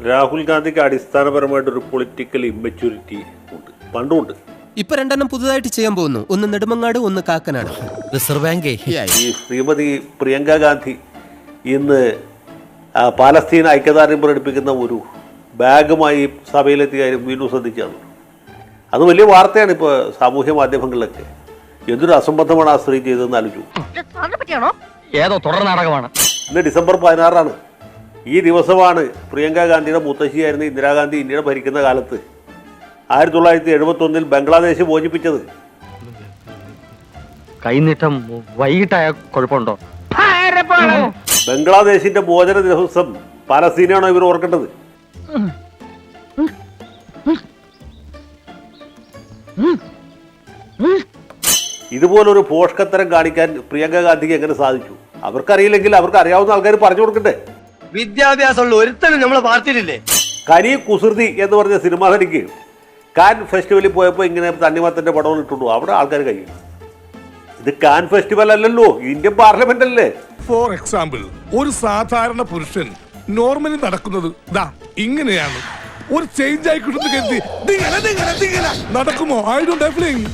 രാഹുൽ ഗാന്ധിക്ക് അടിസ്ഥാനപരമായിട്ടൊരു political immaturity ഉണ്ട്, പണ്ടുണ്ട്. ഇപ്പൊ രണ്ടെണ്ണം പുതുതായിട്ട് ചെയ്യാൻ പോകുന്നു. ഒന്ന് നെടുമങ്ങാട്, ഒന്ന് കാക്കനാട്. Reserve bank. ഈ ശ്രീമതി പ്രിയങ്ക ഗാന്ധി ഇന്ന് പാലസ്തീൻ ഐക്യദാർഢ്യം പ്രകടിപ്പിക്കുന്ന ഒരു ബാഗുമായി സഭയിലെത്തിയ കാര്യം വീണ്ടും ശ്രദ്ധിച്ചത്. അത് വലിയ വാർത്തയാണ് ഇപ്പോൾ സാമൂഹ്യ മാധ്യമങ്ങളിലൊക്കെ. എന്തൊരു അസംബന്ധമാണ് ആ സ്ത്രീ ചെയ്തതെന്ന് ആലോചിച്ചു. ഏതോ തുടർ നാടകമാണ്. ഇന്ന് ഡിസംബർ 16 ഈ ദിവസമാണ് പ്രിയങ്ക ഗാന്ധിയുടെ മുത്തശ്ശിയായിരുന്ന ഇന്ദിരാഗാന്ധി ഇന്ത്യയുടെ ഭരിക്കുന്ന കാലത്ത് 1971 ബംഗ്ലാദേശ് മോചിപ്പിച്ചത്. കൈനീട്ടം വൈകിട്ടായ കുഴപ്പമുണ്ടോ? ബംഗ്ലാദേശിന്റെ മോചന ദിവസം പാലസ്തീനാണോ ഇവർ ഓർക്കേണ്ടത്? ഇതുപോലൊരു പോഷകത്തരം കാണിക്കാൻ പ്രിയങ്ക ഗാന്ധിക്ക് എങ്ങനെ സാധിച്ചു? അവർക്കറിയില്ലെങ്കിൽ അവർക്ക് അറിയാവുന്ന ആൾക്കാർ പറഞ്ഞു കൊടുക്കണ്ടേ? വിദ്യാഭ്യാസമുള്ള ഒരുത്തനും നമ്മളെ പാർട്ടിയിലില്ലേ? കനി കുസൃതി എന്ന് പറഞ്ഞ സിനിമ നടിക്ക് കാൻ ഫെസ്റ്റിവലിൽ പോയപ്പോൾ ഇങ്ങനെ തണ്ണിമത്തന്റെ പടം ഇട്ടുള്ളൂ. അവിടെ ആൾക്കാർ കഴിയും. ഇത് കാൻ ഫെസ്റ്റിവൽ അല്ലല്ലോ, ഇന്ത്യൻ പാർലമെന്റ് അല്ലേ. ഫോർ എക്സാമ്പിൾ, ഒരു സാധാരണ പുരുഷൻ നോർമലി നടക്കുന്നത് ദാ ഇങ്ങനെയാണ്. ഒരു ചേഞ്ച് ആയിക്കിട്ടുന്ന കരുതി നടക്കുമോ? I don't have feeling.